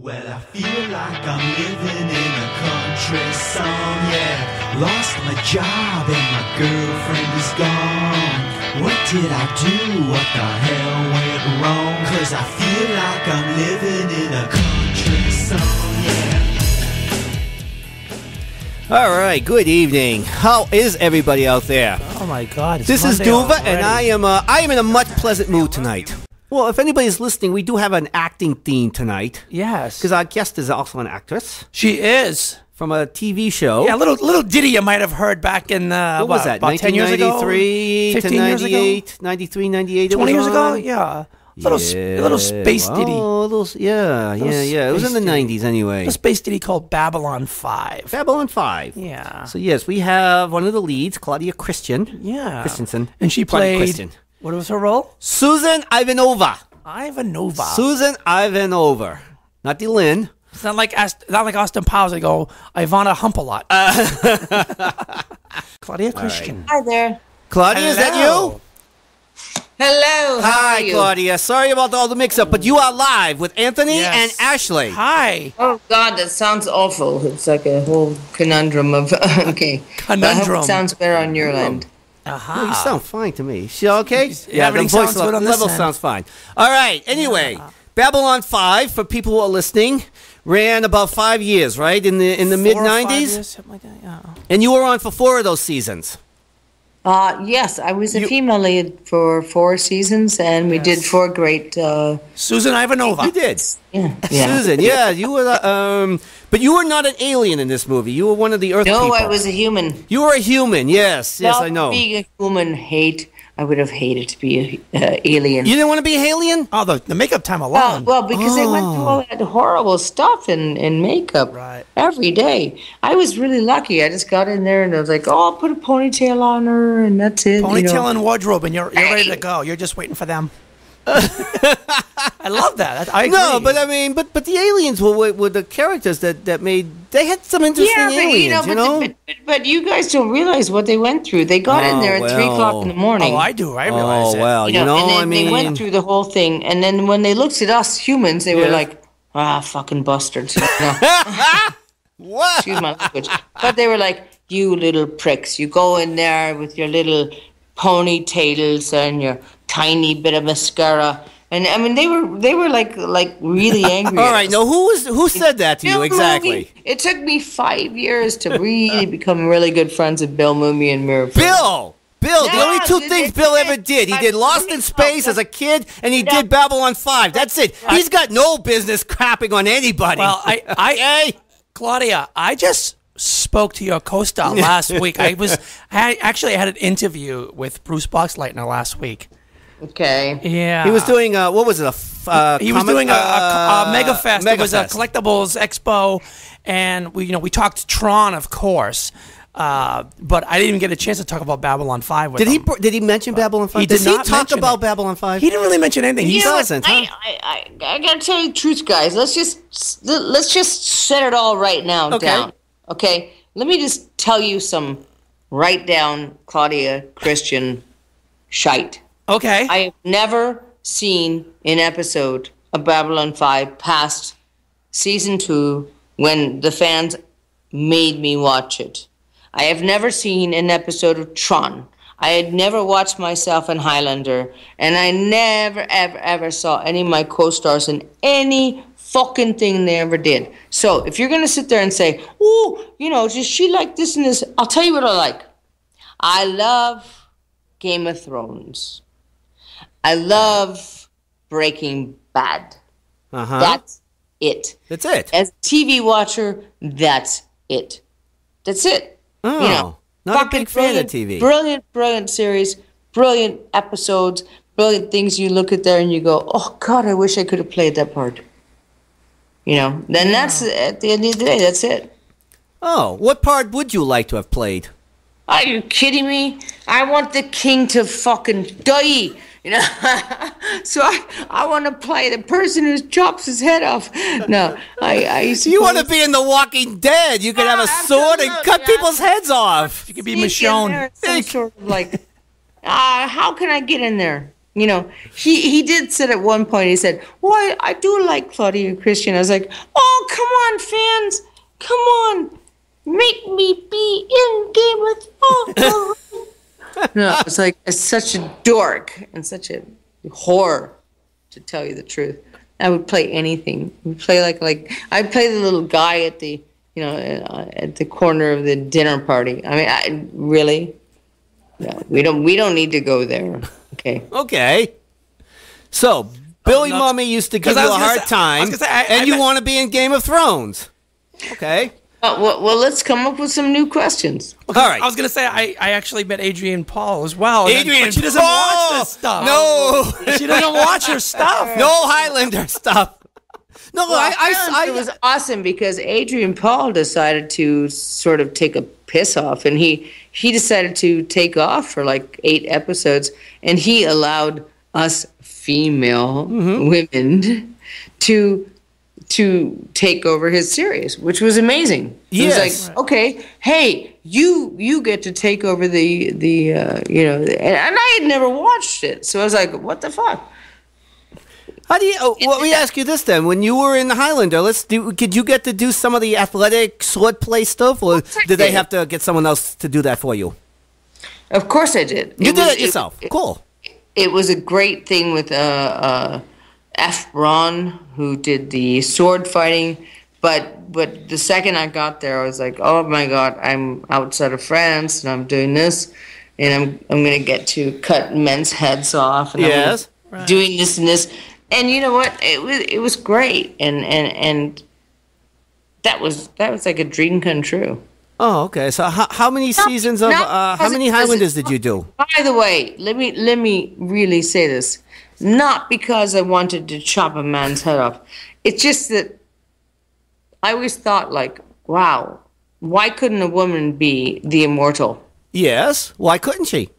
Well, I feel like I'm living in a country song, yeah. Lost my job and my girlfriend is gone. What did I do? What the hell went wrong? 'Cause I feel like I'm living in a country song, yeah. All right, good evening. How is everybody out there? Oh my God! This is Duva, and I am in a much pleasant mood tonight. Well, if anybody's listening, we do have an acting theme tonight. Yes, because our guest is also an actress. She is from a TV show. Yeah, little ditty you might have heard back in what was that? About 10 years ago, 1993 to 98, 93, 98. 20 years ago, yeah. Little space ditty. Oh, yeah. It was in the 90s anyway. A space ditty called Babylon 5. Babylon 5. Yeah. So yes, we have one of the leads, Claudia Christensen. And she played. What was her role? Susan Ivanova. Susan Ivanova. Not the Lynn. It's not like Austin Powers. They go Ivana Humpalot. Claudia Christian. Hi there. Claudia, is that you? Hello. Hi, Claudia. Sorry about all the mix-up, but you are live with Anthony and Ashley. Hi. Oh, God, that sounds awful. It's like a whole conundrum of... okay. Conundrum. I hope it sounds better on your end. No, you sound fine to me. She okay? Yeah, the voice level sounds fine. All right. Anyway, Babylon 5, for people who are listening, ran about 5 years, right? In the mid-90s? Something like that, yeah. And you were on for 4 of those seasons. Yes, I was a female lead for 4 seasons, and we did 4 great... Susan Ivanova. You did. Yeah. Susan, yeah. You were, but you were not an alien in this movie. You were one of the Earth people. No, I was a human. You were a human, yes. Yes, I know. Being a human, I would have hated to be an alien. You didn't want to be an alien? Oh, the makeup time alone. Well, because they went through all that horrible stuff in makeup every day. I was really lucky. I just got in there and I was like, I'll put a ponytail on her and that's it. Ponytail and wardrobe, and you're ready to go. You're just waiting for them. I love that. I agree. No, but I mean, but the aliens were the characters that made. They had some interesting aliens, you know. But you guys don't realize what they went through. They got in there at 3 o'clock in the morning. Oh, I do. I realize it. Oh well, and then they went through the whole thing, and then when they looked at us humans, they were like, fucking bastards. What? Excuse my language. But they were like, you little pricks. You go in there with your little ponytails and your tiny bit of mascara, and I mean they were like really angry. All right, now who said that to you exactly? It took me 5 years to really become really good friends with Bill Mooney and Mira. Bill, the only 2 things Bill ever did. He did Lost in Space as a kid, and he did Babylon 5. That's it. He's got no business crapping on anybody. Well, Claudia, I just spoke to your co-star last week. I actually had an interview with Bruce Boxleitner last week. Okay. Yeah. He was doing what was it? He was doing a Mega Fest. It was a collectibles expo, and we talked Tron, of course. But I didn't even get a chance to talk about Babylon 5 with him. Did he mention Babylon 5? Does he talk about Babylon 5? He didn't really mention anything. He doesn't. I gotta tell you the truth, guys. Let's just set it all right now down. Okay. Let me just tell you some right down Claudia Christian shite. Okay. I have never seen an episode of Babylon 5 past season 2 when the fans made me watch it. I have never seen an episode of Tron. I had never watched myself in Highlander, and I never, ever, ever saw any of my co-stars in any fucking thing they ever did. So if you're going to sit there and say, does she like this and this? I'll tell you what I like. I love Game of Thrones. I love Breaking Bad. That's it. That's it. As a TV watcher, that's it. That's it. Oh, not a big fan of TV. Brilliant series, brilliant episodes, brilliant things you look at there and you go, oh, God, I wish I could have played that part. Then that's, at the end of the day, that's it. Oh, what part would you like to have played? Are you kidding me? I want the king to fucking die. So I want to play the person who chops his head off. No, You want to be in The Walking Dead? You could have a sword and cut people's heads off. You could be Michonne. Some sort of how can I get in there? you know, he did said at one point, he said, "Well, I do like Claudia and Christian." I was like, "Oh, come on, fans, come on, make me be in Game of Thrones." No, it's like it's such a dork and such a whore, to tell you the truth. I would play anything. I would play like I'd play the little guy at the at the corner of the dinner party. I mean, I really. No, we don't need to go there. Okay. Okay. So, Billy Mummy used to give you a hard time, and you want to be in Game of Thrones. Okay. Well, let's come up with some new questions. All right. I was going to say, I actually met Adrian Paul as well. Adrian she doesn't watch this stuff. No. She doesn't watch her stuff. No Highlander stuff. No, it was awesome because Adrian Paul decided to sort of take a piss off, and he decided to take off for like 8 episodes, and he allowed us female women to take over his series, which was amazing. Yes. It was like, okay, hey, you get to take over the and I had never watched it, so I was like, what the fuck? How do you? Let me ask you this then: when you were in the Highlander, did you get to do some of the athletic swordplay stuff, or did they have to get someone else to do that for you? Of course, I did. You did it yourself. Cool. It was a great thing with F. Braun, who did the sword fighting. But the second I got there, I was like, oh my God, I'm outside of France and I'm doing this, and I'm going to get to cut men's heads off. And yes. I'm doing this and this. And you know what? It was great, and that was like a dream come true. Oh, okay. So how many seasons of how many Highlanders did you do? By the way, let me really say this. Not because I wanted to chop a man's head off. It's just that I always thought, like, wow, why couldn't a woman be the immortal? Yes. Why couldn't she?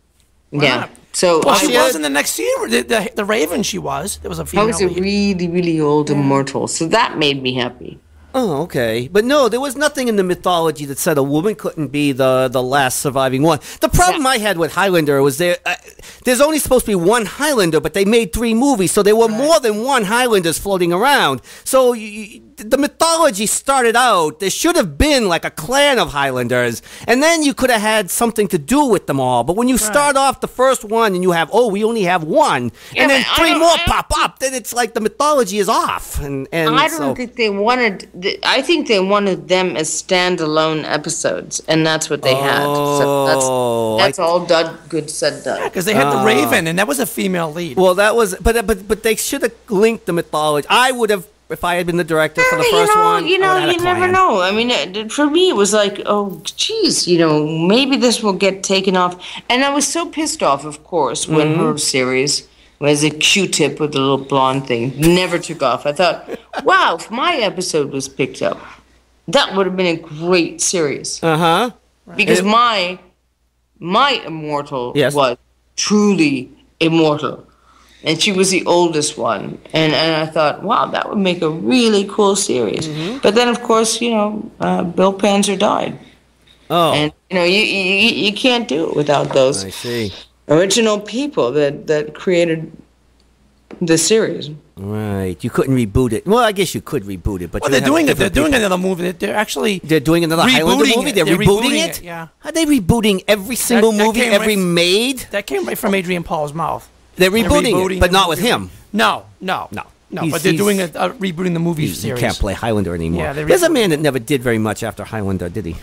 Yeah. So she was in the next season. The Raven, she was. There was a female. I was a really, really old immortal, so that made me happy. Oh, okay. But no, there was nothing in the mythology that said a woman couldn't be the last surviving one. The problem I had with Highlander was there's only supposed to be one Highlander, but they made 3 movies, so there were more than one Highlanders floating around. So the mythology started out, there should have been like a clan of Highlanders, and then you could have had something to do with them all. But when you start off the first one and you have, we only have one, and then 3 more pop up, then it's like the mythology is off. And I don't think they wanted... I think they wanted them as standalone episodes, and that's what they had. So that's all good said done. Yeah, because they had the Raven, and that was a female lead. Well, that was, but they should have linked the mythology. I would have, if I had been the director for the first one. You never know. I mean, for me, it was like, oh, geez, maybe this will get taken off. And I was so pissed off, of course, when her series was a Q-tip with a little blonde thing. Never took off. I thought, wow, if my episode was picked up, that would have been a great series. Uh-huh. Because my immortal was truly immortal. And she was the oldest one. And I thought, wow, that would make a really cool series. But then, of course, Bill Panzer died. Oh. And, you can't do it without those. I see. Original people that created the series. Right. You couldn't reboot it. Well, I guess you could reboot it, but they're doing it. They're doing another movie. They're doing another Highlander movie. They're rebooting it. Yeah. Are they rebooting every single movie ever made? That came right from Adrian Paul's mouth. They're rebooting it, but not with him. No. But they're doing rebooting the movie series. He can't play Highlander anymore. Yeah, there's a man that never did very much after Highlander, did he?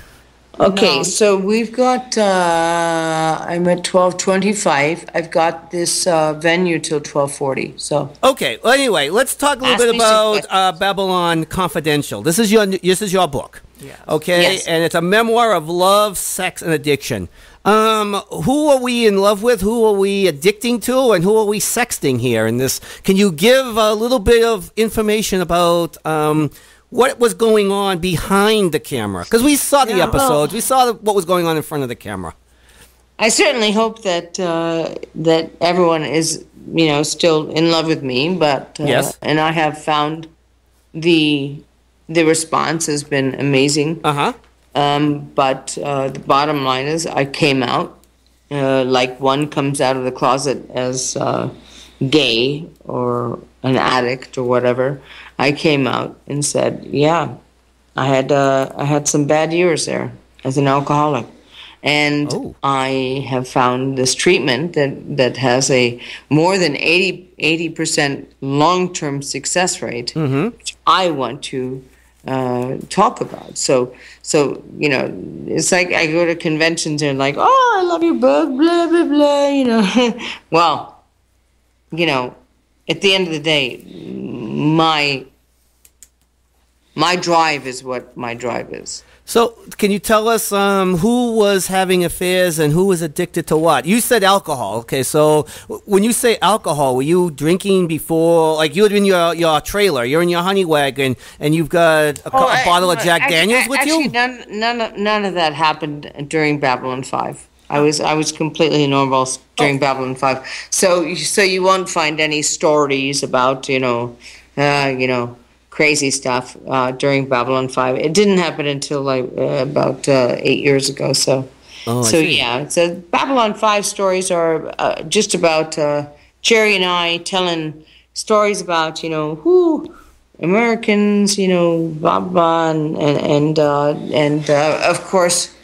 Okay, so we've got, I'm at 12:25. I've got this venue till 12:40, so. Okay, well, anyway, let's talk a little bit about Babylon Confidential. This is your book, okay? Yes. And it's a memoir of love, sex, and addiction. Who are we in love with? Who are we addicting to? And who are we sexting here in this? Can you give a little bit of information about what was going on behind the camera? Because we saw the episodes. We saw what was going on in front of the camera. I certainly hope that that everyone is, still in love with me. But yes, and I have found the response has been amazing. But the bottom line is, I came out like one comes out of the closet as gay or an addict or whatever, I came out and said, yeah, I had some bad years there as an alcoholic. And I have found this treatment that has a more than 80% long-term success rate, which I want to talk about. So it's like I go to conventions and like, oh, I love your book, blah, blah, blah, Well, at the end of the day, my drive is what my drive is. So, can you tell us who was having affairs and who was addicted to what? You said alcohol. Okay, so when you say alcohol, were you drinking before? Like you're in your trailer, you're in your honey wagon, and you've got a bottle of Jack Daniels with you? None of that happened during Babylon 5. I was completely normal during Babylon 5. So you won't find any stories about crazy stuff during Babylon 5. It didn't happen until about 8 years ago. So Babylon 5 stories are just about Jerry and I telling stories about who Americans, blah blah, and of course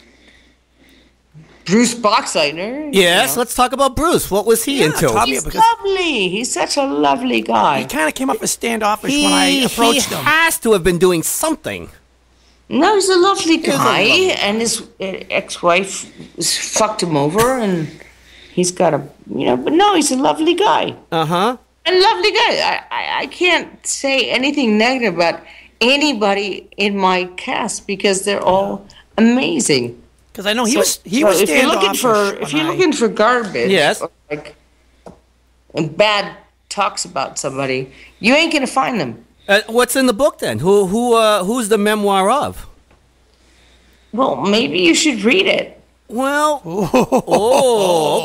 Bruce Boxleitner. Yes, let's talk about Bruce. What was he into? He's lovely. He's such a lovely guy. He kind of came up as standoffish when I approached him. He has to have been doing something. No, he's a lovely guy, and his ex-wife fucked him over, and he's got but no, he's a lovely guy. Uh-huh. A lovely guy. I can't say anything negative about anybody in my cast because they're all amazing. Because I know he was standoffish. If you're looking for garbage, yes, or and bad talks about somebody, you ain't gonna find them. What's in the book then? Who's the memoir of? Well, maybe you should read it. Well,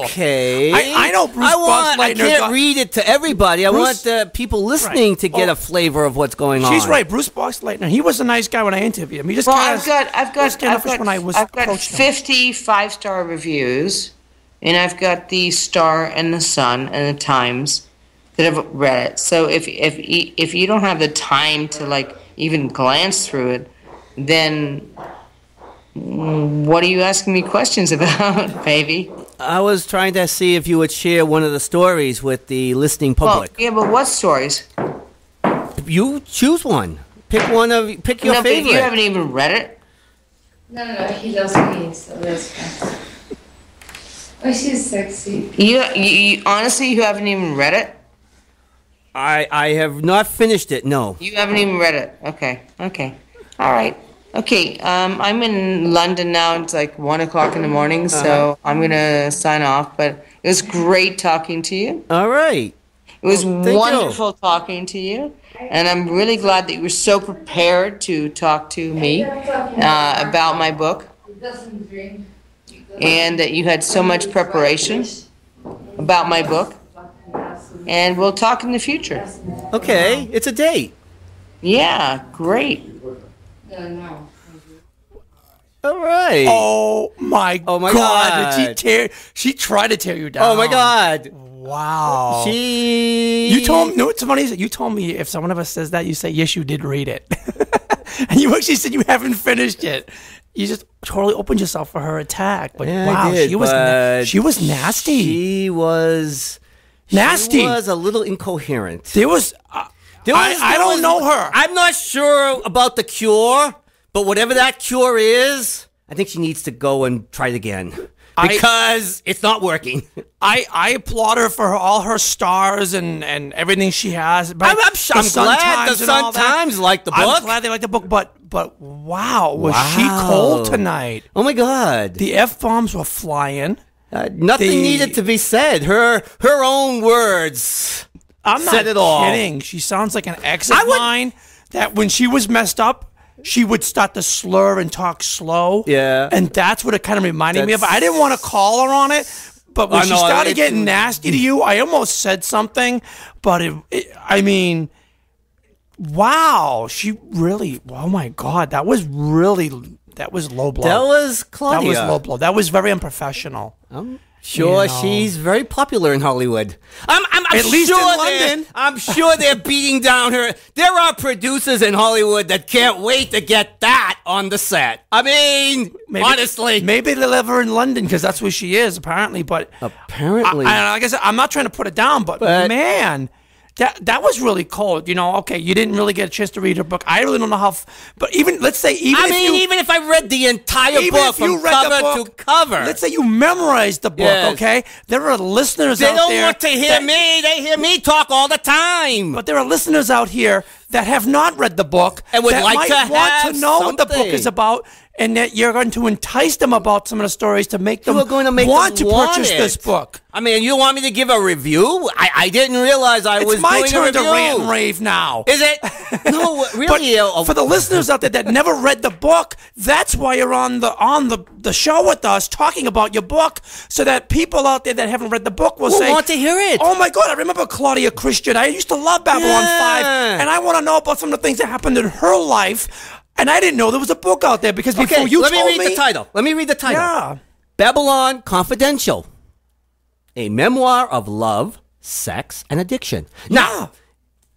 okay. I know Bruce Boxleitner. I can't read it to everybody. I want people listening to get a flavor of what's going on. She's right. Bruce Boxleitner. He was a nice guy when I interviewed him. He just I've got 50 5-star reviews, and I've got the Star and the Sun and the Times that have read it. So if you don't have the time to even glance through it, then what are you asking me questions about, baby? I was trying to see if you would share one of the stories with the listening public. Well, yeah, but what stories? You choose one. Pick your favorite. But you haven't even read it? No, he loves me, so that's fine. Oh, she's sexy. You honestly, you haven't even read it? I have not finished it, no. You haven't even read it? Okay. All right. Okay, I'm in London now. It's like 1 o'clock in the morning, so I'm going to sign off. But it was great talking to you. All right. It was wonderful talking to you. And I'm really glad that you were so prepared to talk to me about my book. And that you had so much preparation about my book. And we'll talk in the future. Okay, it's a date. Yeah, great. No. All right. Oh my God! Did she tried to tear you down? Oh my God! Wow. You told me. No, what's funny is that you told me if someone of us says that, you say yes, you did read it, and you actually said you haven't finished it. You just totally opened yourself for her attack. But yeah, wow, I did, she was nasty. She was nasty. She was a little incoherent. There was. I don't know her. I'm not sure about the cure, but whatever that cure is, I think she needs to go and try it again. Because it's not working. I applaud her for all her stars and everything she has. But I'm glad the Sun Times liked the book. I'm glad they liked the book, but wow, was she cold tonight? Oh my God. The F-bombs were flying. Nothing needed to be said. Her own words. I'm not kidding. She sounds like an ex of mine that when she was messed up, she would start to slur and talk slow. Yeah. And that's what it kind of reminded me of. I didn't want to call her on it, but when she started getting nasty to you, I almost said something. But, wow. She really, oh my God, that was low blow. That was Claudia. That was low blow. That was very unprofessional. Sure, You know. she's very popular in Hollywood. I'm At least sure in London. I'm sure they're beating down her. There are producers in Hollywood that can't wait to get that on the set. I mean, honestly. Maybe they live her in London because that's where she is, apparently. But Apparently. like I said, I'm not trying to put it down, but man, that was really cold. You know, okay, you didn't really get a chance to read her book. I really don't know how, but even if I read the entire book from cover to cover. Let's say you memorized the book, okay? There are listeners out there. They don't want to hear me. They hear me talk all the time. But there are listeners out here that have not read the book and would that like might to want to know what the book is about, and that you're going to entice them about some of the stories to make them want to purchase this book. I mean, you want me to give a review? I didn't realize I was doing a review. It's my turn to rant and rave now. Is it? No, really. But for the listeners out there that never read the book, that's why you're on the show with us talking about your book, so that people out there that haven't read the book will say, want to hear it. Oh my God, I remember Claudia Christian. I used to love Babylon 5, and I want to know about some of the things that happened in her life. And I didn't know there was a book out there because before you told me. Let me read the title. Yeah. Babylon Confidential. A memoir of love, sex, and addiction. Now,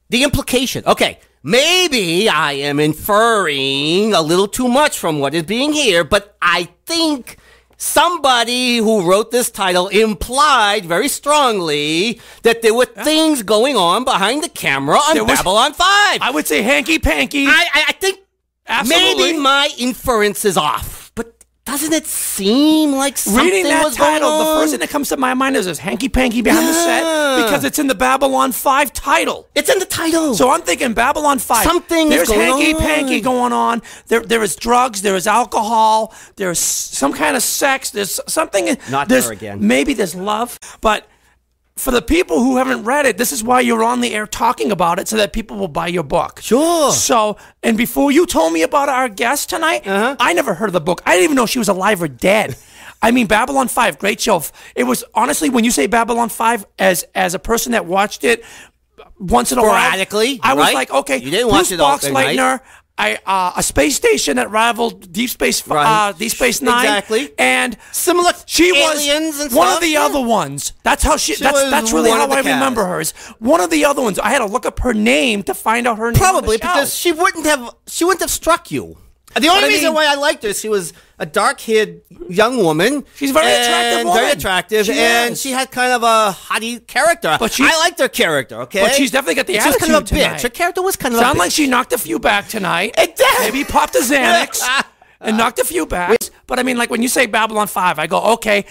the implication. Okay, maybe I am inferring a little too much from what is being here, but I think somebody who wrote this title implied very strongly that there were things going on behind the camera on Babylon 5. I would say hanky-panky. I think maybe my inference is off, but doesn't it seem like something reading that was title, going on? the first thing that comes to my mind is this hanky-panky behind the set, because it's in the Babylon 5 title. It's in the title. So I'm thinking Babylon 5. Something is going on. There's hanky-panky going on. There is drugs. There is alcohol. There's some kind of sex. There's something. Not there again. Maybe there's love. But for the people who haven't read it, this is why you're on the air talking about it, so that people will buy your book. Sure. So, and before you told me about our guest tonight, I never heard of the book. I didn't even know she was alive or dead. I mean, Babylon 5, great show. It was, honestly, when you say Babylon 5, as a person that watched it once in a while, sporadically, I was like, okay, you didn't watch it all Boxleitner, a space station that rivaled Deep Space Nine. Exactly. And similar she aliens was and one stuff, of the other ones. That's how that's really how I remember her. Is one of the other ones. I had to look up her name to find out her name. Probably because she wouldn't have struck you. The only reason why I liked her, she was a dark-haired young woman. She's a very attractive woman. Very attractive, and she had kind of a hottie character. But I liked her character, okay? But she's definitely got the attitude She was kind of a tonight. bitch. Her character was kind of a bitch. Sound like she knocked a few back tonight. It did. Maybe popped a Xanax and knocked a few back. But I mean, like when you say Babylon 5, I go, okay,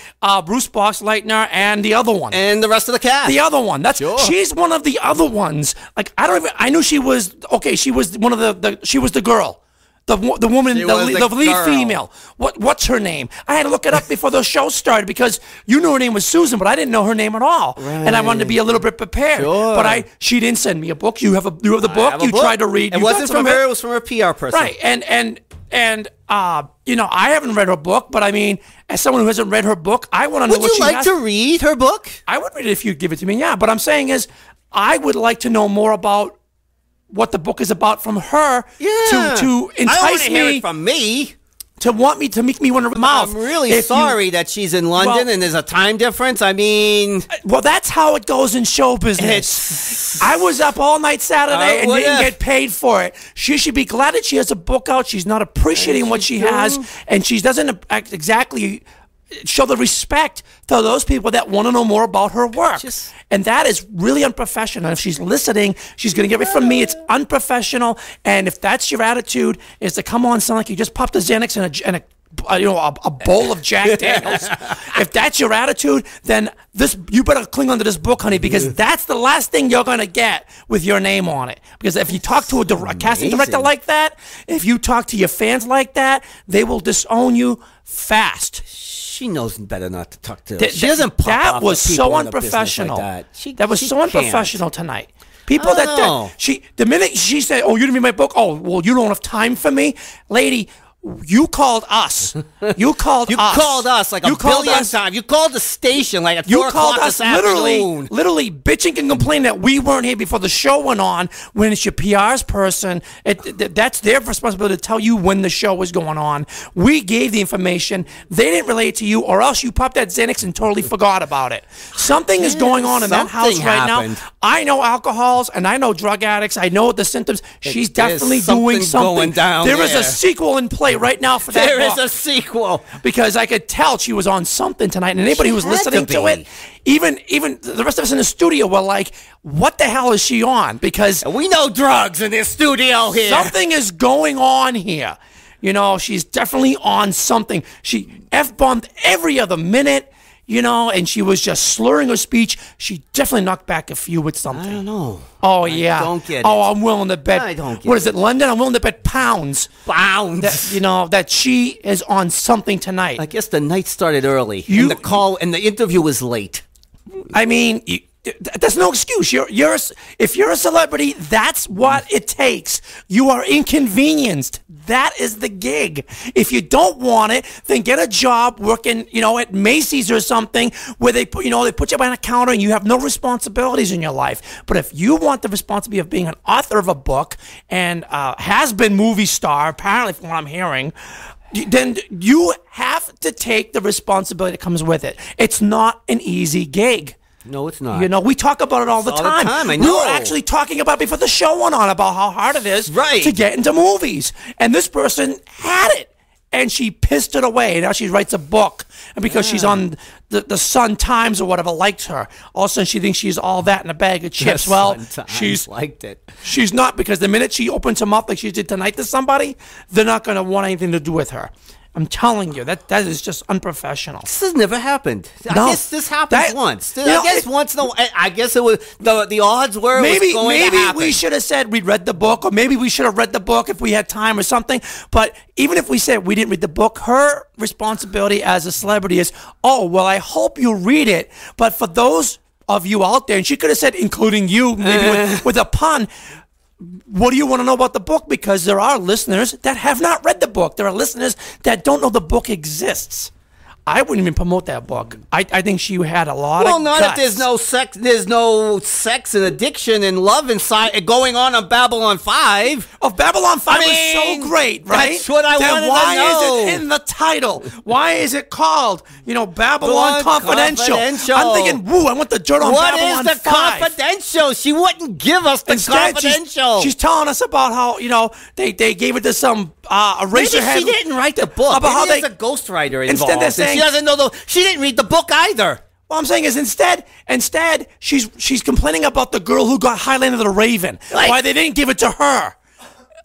Bruce Boxleitner and the other one. And the rest of the cast. The other one. She's one of the other ones. Like, I knew she was, she was one of she was the girl. The woman, the lead female. What's her name? I had to look it up before the show started because you knew her name was Susan, but I didn't know her name at all, and I wanted to be a little bit prepared. Sure. But she didn't send me a book. You have the book. You tried to read. It wasn't from her. It was from her PR person. Right. And I haven't read her book, but I mean, as someone who hasn't read her book, I want to know what she has. Would you like to read her book? I would read it if you'd give it to me. Yeah, but I'm saying is, I would like to know more about what the book is about from her to entice me. Hear it from me. To make me want to mouth. I'm really sorry that she's in London and there's a time difference. I mean, well, that's how it goes in show business. I was up all night Saturday and didn't get paid for it. She should be glad that she has a book out. She's not appreciating what she has, and she doesn't exactly show the respect to those people that want to know more about her work. And that is really unprofessional. If she's listening, she's going to get it from me. It's unprofessional. And if that's your attitude, is to come on sound like you just popped a Xanax and a bowl of Jack Daniels. If that's your attitude, then you better cling onto this book, honey, because that's the last thing you're going to get with your name on it. Because if you talk to a casting director like that, if you talk to your fans like that, they will disown you fast. She knows better not to talk to. She doesn't pop that off was at people so in a business unprofessional. like that was so unprofessional tonight. People the minute she said, "Oh, you didn't read my book." Oh, well, you don't have time for me, lady. You called us. You called You us. called us like You a called billion us. times. You called the station like at You 4 called o'clock us this afternoon. literally bitching and complaining that we weren't here before the show went on. When it's your PR's person, that's their responsibility to tell you when the show was going on. We gave the information. They didn't relay it to you, or else you popped that Xanax and totally forgot about it. Something is going on in that house something right happened. now. I know alcohols and I know drug addicts. I know the symptoms. She's There's definitely doing something something. going down There is there. a sequel in play right now for that There is book. a sequel. Because I could tell she was on something tonight, and anybody who was She had listening to to be. it, even the rest of us in the studio were like, "What the hell is she on?" Because We know drugs in this studio here. something is going on here. You know, she's definitely on something. She F-bombed every other minute, you know, and she was just slurring her speech. She definitely knocked back a few with something. I don't know. Oh, yeah. don't get Oh, it. I'm willing to bet. I don't get What is it, London? I'm willing to bet pounds Bounds. that, you know, that she is on something tonight. I guess the night started early. You- and the call and the interview was late. I mean, that's no excuse. If you're a celebrity, that's what it takes. You are inconvenienced. That is the gig. If you don't want it, then get a job working, you know, at Macy's or something where they put you behind a counter and you have no responsibilities in your life. But if you want the responsibility of being an author of a book and has been movie star, apparently from what I'm hearing, then you have to take the responsibility that comes with it. It's not an easy gig. No, it's not. You know, we talk about it all the All the time. time, I We were know. actually talking about before the show went on about how hard it is Right. to get into movies. And this person had it. And she pissed it away. Now she writes a book. And because she's on the Sun Times or whatever likes her, all of a sudden she thinks she's all that in a bag of chips. Well, she's liked it. She's not, because the minute she opens her mouth like she did tonight to somebody, they're not going to want anything to do with her. I'm telling you, that is just unprofessional. This has never happened. I No. guess this happened That- once. you know, I guess once in a while. I guess it was the odds were it was going to happen. We should have said we'd read the book, or maybe we should have read the book if we had time or something. But even if we said we didn't read the book, her responsibility as a celebrity is, oh, well, I hope you read it. But for those of you out there, and she could have said, including you, maybe with a pun, what do you want to know about the book? Because there are listeners that have not read the book. There are listeners that don't know the book exists. I wouldn't even promote that book. I think she had a lot Well, of not guts. if there's no sex. There's no sex and addiction and love inside going on Babylon 5. Oh, Babylon 5 I was mean, so great, right? that's what I then wanted to why know. is it in the title? Why is it called, Babylon Confidential? Confidential. I'm thinking, woo, I want the dirt on What Babylon is the 5. confidential? She wouldn't give us the Instead, confidential. she's telling us about how, they gave it to some Maybe eraserhead. she didn't write the book. About how Maybe they, there's a ghostwriter involved. Instead they're and saying- she doesn't know she didn't read the book either. What I'm saying is instead she's complaining about the girl who got Highlander the Raven. Why they didn't give it to her.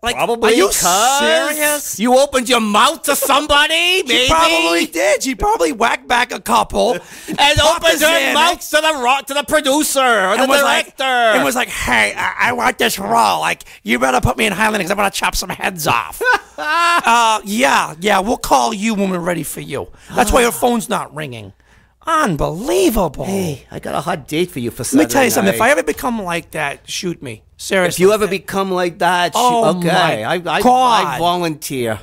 Like, Probably are you 'cause serious? You opened your mouth to somebody, maybe. She probably did. She probably whacked back a couple and popped opened a her Xanax, mouth to the producer or the and was director. and was like, "Hey, I want this role. Like, you better put me in Highlander because I want to chop some heads off." Yeah, we'll call you when we're ready for you. That's why her phone's not ringing. Unbelievable. Hey, I got a hot date for you for Let Saturday me tell you something. If night. I ever become like that, shoot me. Seriously. If you ever become like that, Oh, okay, my I God. volunteer.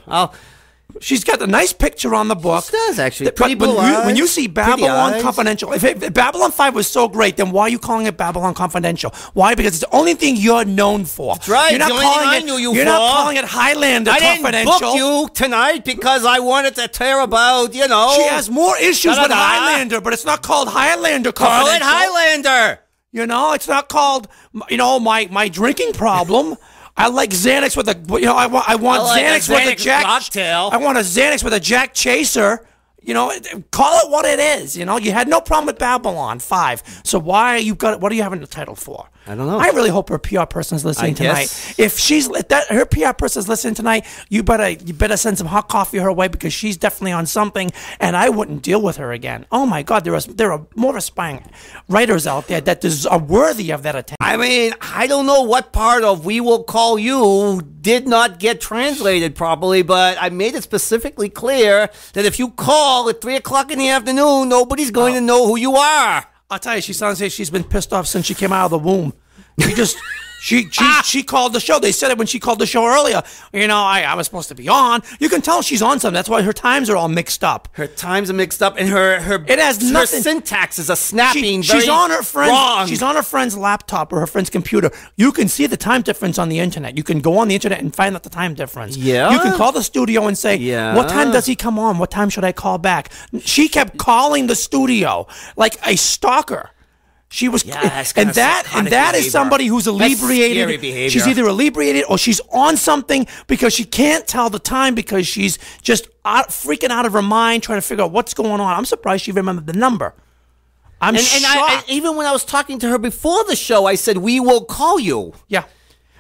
She's got a nice picture on the book. She does, actually. But Pretty blue when you eyes, see pretty Babylon eyes. Confidential, if Babylon 5 was so great, then why are you calling it Babylon Confidential? Why? Because it's the only thing you're known for. That's right. You're not The only calling thing I it. knew you You're for. not calling it Highlander I didn't Confidential. book you tonight because I wanted to tear about, She has more issues with Da-da-da. Highlander, but it's not called Highlander Call it Confidential. Highlander. It's not called, my drinking problem. I like Xanax with a, I want I like a Xanax with a Xanax Jack. cocktail. I want a Xanax with a Jack Chaser. Call it what it is. You had no problem with Babylon 5. So what are you having the title for? I don't know. I really hope her PR person is listening I tonight. guess. If her PR person is listening tonight, you better send some hot coffee her way because she's definitely on something, and I wouldn't deal with her again. Oh my God, there are more aspiring writers out there that are worthy of that attention. I mean, I don't know what part of "We Will Call You" did not get translated properly, but I made it specifically clear that if you call at 3 o'clock in the afternoon, nobody's going to know who you are. I'll tell you, she sounds like she's been pissed off since she came out of the womb. She called the show. They said it when she called the show earlier. You know, I was supposed to be on. You can tell she's on something. That's why her times are all mixed up. Her times are mixed up, and her it has her nothing. syntax is a snapping. She's on her friend's. wrong. She's on her friend's laptop or her friend's computer. You can see the time difference on the internet. You can go on the internet and find out the time difference. Yeah. You can call the studio and say, what time does he come on? What time should I call back? She kept calling the studio like a stalker. She was, and that is somebody who's inebriated. She's either inebriated or she's on something because she can't tell the time because she's just freaking out of her mind trying to figure out what's going on. I'm surprised she remembered the number. I'm shocked. Even when I was talking to her before the show, I said, "We will call you." Yeah.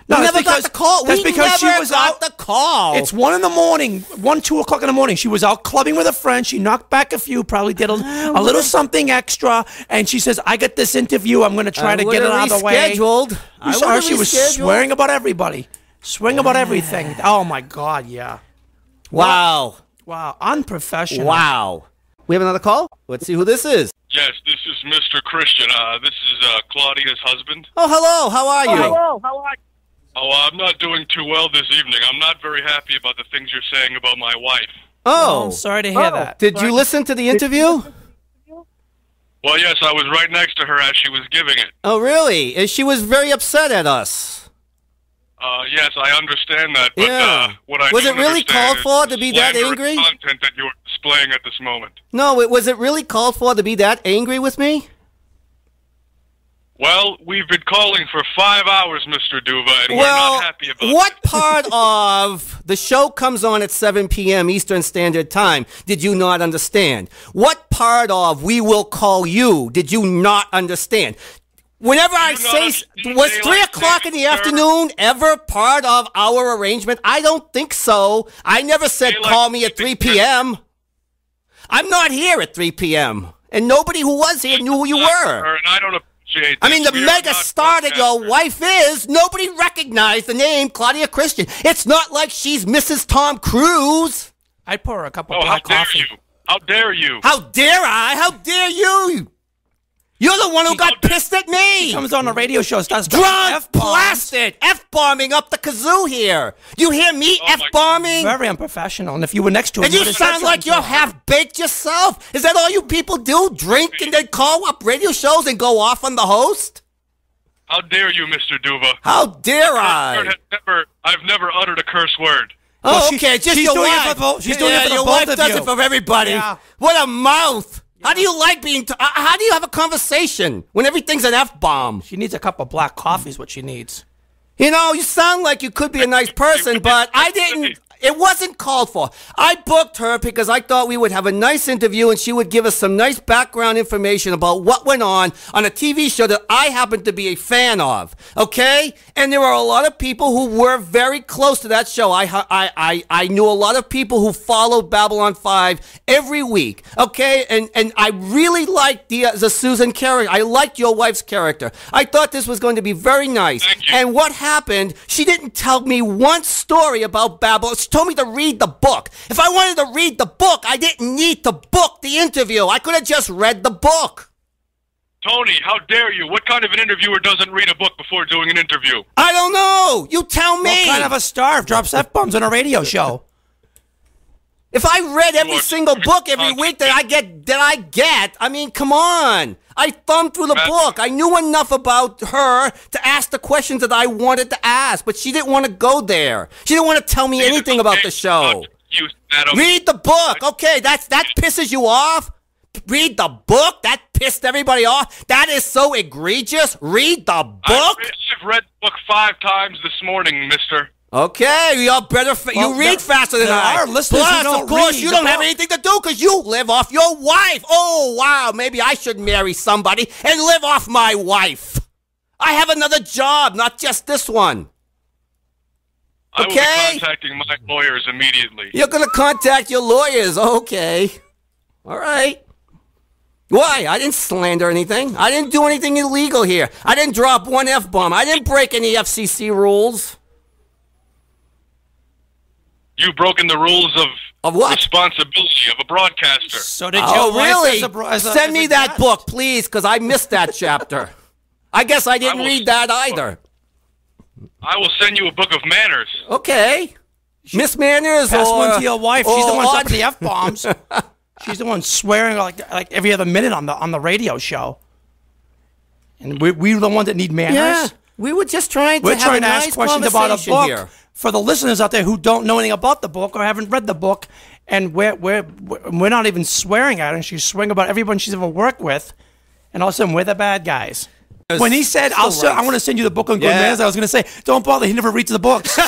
No, we never got the call. That's because she was out the call. It's 1 in the morning, 2 o'clock in the morning. She was out clubbing with a friend. She knocked back a few, probably did a little something extra, and she says, "I got this interview. I'm going to try to get it out of the way." You saw her. She was swearing about everybody, swearing about everything. Oh my God, yeah. Wow. Wow, unprofessional. Wow. We have another call. Let's see who this is. Yes, this is Mr. Christian. This is Claudia's husband. Oh, hello. How are you? Hello, how are you? Oh, I'm not doing too well this evening. I'm not very happy about the things you're saying about my wife. Oh, I'm sorry to hear that. Did you listen to the interview? Well, yes, I was right next to her as she was giving it. Oh, really? And she was very upset at us. Yes, I understand that, but what I was it don't really understand called for is to be that slanderous angry? content that you're displaying at this moment. No, was it really called for to be that angry with me? Well, we've been calling for 5 hours, Mr. Duva, and we're not happy about what it. part of the show comes on at 7 p.m. Eastern Standard Time did you not understand? What part of "We will call you" did you not understand? Whenever I say, was 3 o'clock in the afternoon ever part of our arrangement? I don't think so. I never said call me at 3 p.m. I'm not here at 3 p.m. And nobody who was here knew who you were. And I don't appreciate I mean, the this. mega star that your wife is, nobody recognized the name Claudia Christian. It's not like she's Mrs. Tom Cruise. I'd pour her a cup of Oh, black how dare coffee. you? How dare you? How dare I? How dare you? You're the one who got pissed at me. Comes on a radio show, starts drunk, blasted, F-bombing up the kazoo here. You hear me F-bombing? Very unprofessional. And if you were next to him, and you sound like you're half-baked yourself. Is that all you people do? Drink and then call up radio shows and go off on the host? How dare you, Mr. Duva? How dare I? I've never uttered a curse word. Oh, okay, just your wife. She's doing it for your both wife of does you. it for everybody. Yeah. What a mouth. How do you like being... how do you have a conversation when everything's an F-bomb? She needs a cup of black coffee is what she needs. You know, you sound like you could be a nice person, but I didn't... It wasn't called for. I booked her because I thought we would have a nice interview and she would give us some nice background information about what went on a TV show that I happen to be a fan of. Okay? And there are a lot of people who were very close to that show. I knew a lot of people who followed Babylon 5 every week. Okay? And I really liked the Susan character. I liked your wife's character. I thought this was going to be very nice. Thank you. And what happened, she didn't tell me one story about Babylon. She told me to read the book. If I wanted to read the book, I didn't need to book the interview. I could have just read the book. Tony, how dare you? What kind of an interviewer doesn't read a book before doing an interview? I don't know. You tell me. What kind of a star drops F-bombs on a radio show? If I read every single book every week that I get, I mean, come on. I thumbed through the book. I knew enough about her to ask the questions that I wanted to ask, but she didn't want to go there. She didn't want to tell me anything about the show. Read the book. Okay, that pisses you off? Read the book? That pissed everybody off? That is so egregious. Read the book? I've read the book 5 times this morning, mister. Okay, you're better. You read faster than I. Our listeners Plus, don't of course, read you the don't have book. anything to do because you live off your wife. Oh, wow. Maybe I should marry somebody and live off my wife. I have another job, not just this one. I will be contacting my lawyers immediately. You're going to contact your lawyers. Okay. All right. Why? I didn't slander anything. I didn't do anything illegal here. I didn't drop one F-bomb. I didn't break any FCC rules. You've broken the rules of what? Responsibility of a broadcaster. So did your Oh, wife really? Send me that book, please, because I missed that chapter. I guess I didn't read that either. I will send you a book of manners. Okay. Miss Manners Pass or... one to your wife. She's the one dropping Audrey. the F-bombs. She's the one swearing like every other minute on the radio show. And we're the ones that need manners. Yeah. We were just trying to We're have trying a to ask nice questions about a conversation book here. for the listeners out there who don't know anything about the book or haven't read the book, and we're not even swearing at her. She's swearing about everyone she's ever worked with, and all of a sudden we're the bad guys. When he said, I want to send you the book on good manners, I was going to say, don't bother, he never reads the books.